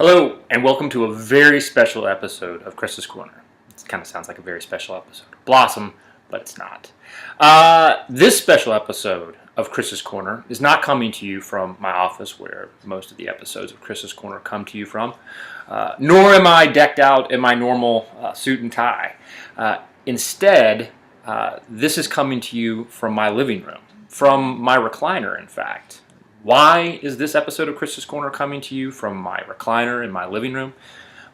Hello, and welcome to a very special episode of Chris's Corner. It kind of sounds like a very special episode of Blossom, but it's not. This special episode of Chris's Corner is not coming to you from my office, where most of the episodes of Chris's Corner come to you from, nor am I decked out in my normal suit and tie. Instead, this is coming to you from my living room, from my recliner, in fact. Why is this episode of Chris's Corner coming to you from my recliner in my living room?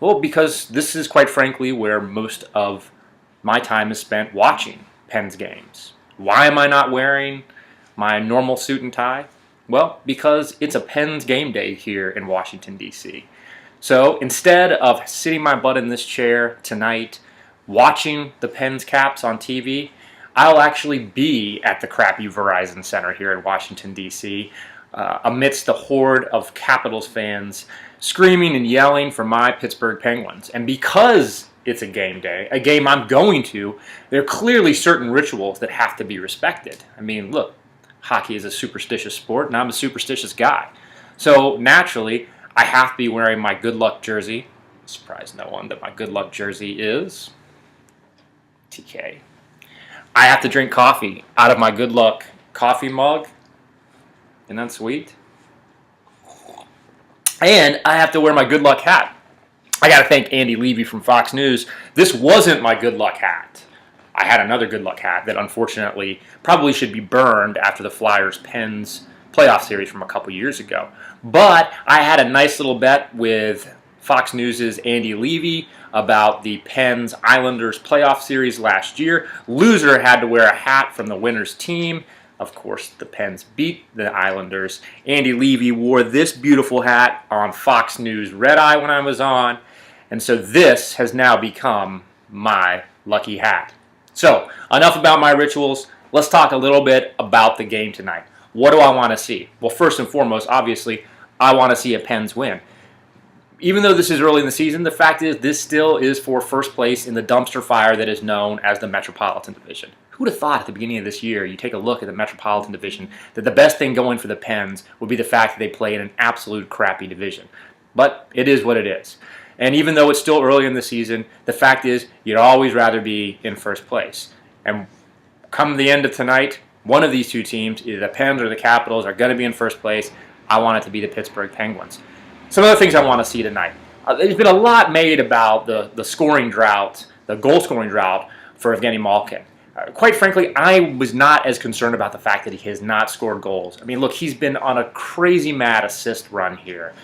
Well, because this is quite frankly where most of my time is spent watching Pens games. Why am I not wearing my normal suit and tie? Well, because it's a Pens game day here in Washington, D.C. So instead of sitting my butt in this chair tonight watching the Pens Caps on TV, I'll actually be at the crappy Verizon Center here in Washington, D.C., amidst the horde of Capitals fans screaming and yelling for my Pittsburgh Penguins. And because it's a game day, a game I'm going to, there are clearly certain rituals that have to be respected. I mean, look, hockey is a superstitious sport, and I'm a superstitious guy. So naturally, I have to be wearing my good luck jersey. Surprise no one that my good luck jersey is TK. I have to drink coffee out of my good luck coffee mug. Isn't that sweet? And I have to wear my good luck hat. I got to thank Andy Levy from Fox News. This wasn't my good luck hat. I had another good luck hat that unfortunately probably should be burned after the Flyers-Pens playoff series from a couple years ago. But I had a nice little bet with Fox News' Andy Levy about the Pens-Islanders playoff series last year. Loser had to wear a hat from the winner's team. Of course, the Pens beat the Islanders. Andy Levy wore this beautiful hat on Fox News Red Eye when I was on, and so this has now become my lucky hat. So, enough about my rituals. Let's talk a little bit about the game tonight. What do I want to see? Well, first and foremost, obviously, I want to see a Pens win. Even though this is early in the season, the fact is this still is for first place in the dumpster fire that is known as the Metropolitan Division. Who would have thought at the beginning of this year, you take a look at the Metropolitan Division, that the best thing going for the Pens would be the fact that they play in an absolute crappy division. But it is what it is. And even though it's still early in the season, the fact is you'd always rather be in first place. And come the end of tonight, one of these two teams, either the Pens or the Capitals, are going to be in first place. I want it to be the Pittsburgh Penguins. Some other things I want to see tonight. There's been a lot made about the scoring drought, the goal scoring drought for Evgeny Malkin. Quite frankly, I was not as concerned about the fact that he has not scored goals. I mean, look, he's been on a crazy mad assist run here.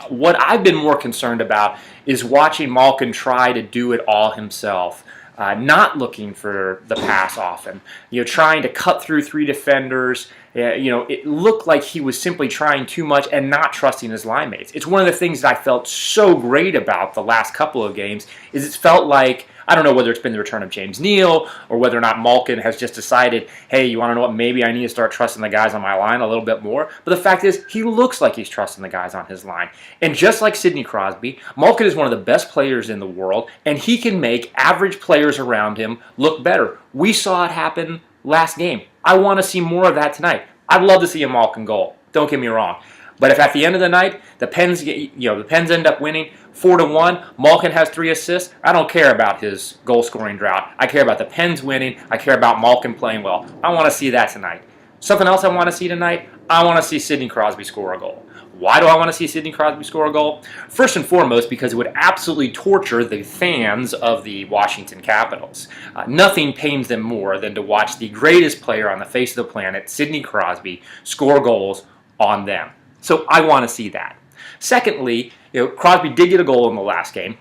What I've been more concerned about is watching Malkin try to do it all himself. Not looking for the pass often, trying to cut through three defenders. It looked like he was simply trying too much and not trusting his line mates. It's one of the things that I felt so great about the last couple of games is it felt like, I don't know whether it's been the return of James Neal or whether or not Malkin has just decided, hey, you want to know what, maybe I need to start trusting the guys on my line a little bit more. But the fact is, he looks like he's trusting the guys on his line. And just like Sidney Crosby, Malkin is one of the best players in the world, and he can make average players around him look better. We saw it happen last game. I want to see more of that tonight. I'd love to see a Malkin goal. Don't get me wrong. But if at the end of the night, the Pens end up winning 4-1, Malkin has 3 assists, I don't care about his goal-scoring drought. I care about the Pens winning. I care about Malkin playing well. I want to see that tonight. Something else I want to see tonight, I want to see Sidney Crosby score a goal. Why do I want to see Sidney Crosby score a goal? First and foremost, because it would absolutely torture the fans of the Washington Capitals. Nothing pains them more than to watch the greatest player on the face of the planet, Sidney Crosby, score goals on them. So I want to see that. Secondly, Crosby did get a goal in the last game,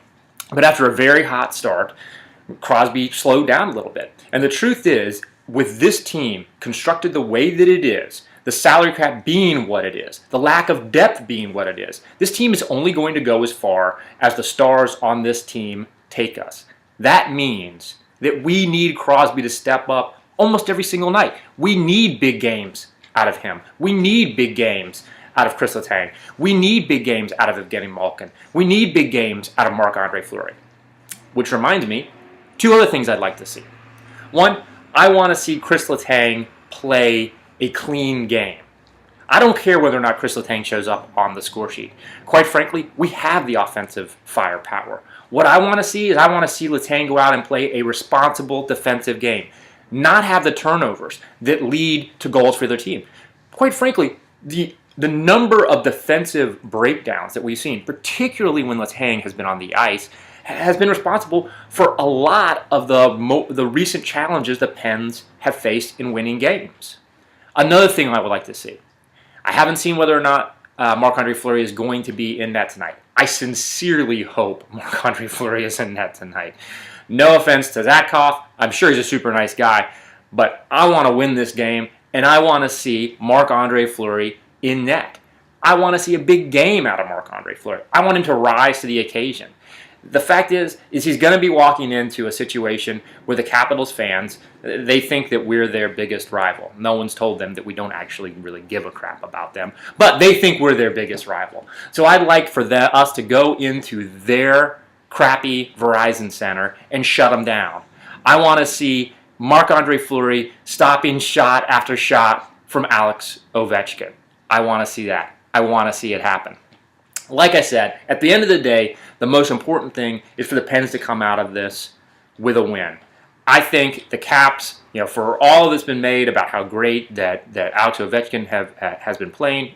but after a very hot start, Crosby slowed down a little bit. And the truth is, with this team constructed the way that it is, the salary cap being what it is, the lack of depth being what it is, this team is only going to go as far as the stars on this team take us. That means that we need Crosby to step up almost every single night. We need big games out of him. We need big games out of Chris Letang. We need big games out of Evgeny Malkin. We need big games out of Marc-Andre Fleury. Which reminds me, 2 other things I'd like to see. One, I want to see Chris Letang play a clean game. I don't care whether or not Chris Letang shows up on the score sheet. Quite frankly, we have the offensive firepower. What I want to see is I want to see Letang go out and play a responsible defensive game, not have the turnovers that lead to goals for their team. Quite frankly, the number of defensive breakdowns that we've seen, particularly when Letang has been on the ice, has been responsible for a lot of the recent challenges the Pens have faced in winning games. Another thing I would like to see, I haven't seen whether or not Marc-Andre Fleury is going to be in net tonight. I sincerely hope Marc-Andre Fleury is in net tonight. No offense to Zatkoff, I'm sure he's a super nice guy, but I want to win this game, and I want to see Marc-Andre Fleury in net. I want to see a big game out of Marc-Andre Fleury. I want him to rise to the occasion. The fact is he's going to be walking into a situation where the Capitals fans, they think that we're their biggest rival. No one's told them that we don't actually really give a crap about them, but they think we're their biggest rival. So I'd like for us to go into their crappy Verizon Center and shut them down. I want to see Marc-Andre Fleury stopping shot after shot from Alex Ovechkin. I want to see that. I want to see it happen. Like I said, at the end of the day, the most important thing is for the Pens to come out of this with a win. I think the Caps, for all that's been made about how great that Alex Ovechkin has been playing,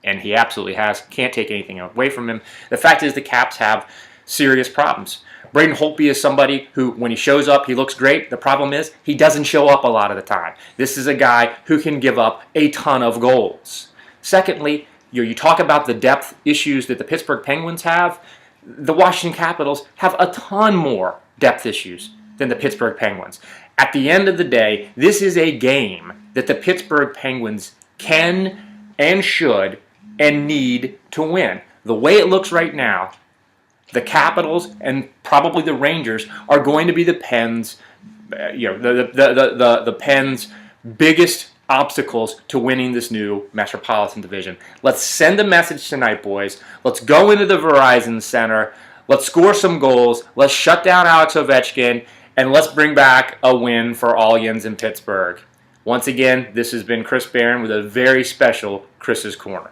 and he absolutely has, can't take anything away from him. The fact is the Caps have serious problems. Braden Holtby is somebody who, when he shows up, he looks great. The problem is he doesn't show up a lot of the time. This is a guy who can give up a ton of goals. Secondly, you talk about the depth issues that the Pittsburgh Penguins have. The Washington Capitals have a ton more depth issues than the Pittsburgh Penguins. At the end of the day, this is a game that the Pittsburgh Penguins can and should and need to win. The way it looks right now, the Capitals and probably the Rangers are going to be the Pens, the Pens' biggest obstacles to winning this new Metropolitan Division. Let's send a message tonight, boys. Let's go into the Verizon Center. Let's score some goals. Let's shut down Alex Ovechkin, and let's bring back a win for all Yens in Pittsburgh. Once again, this has been Chris Barron with a very special Chris's Corner.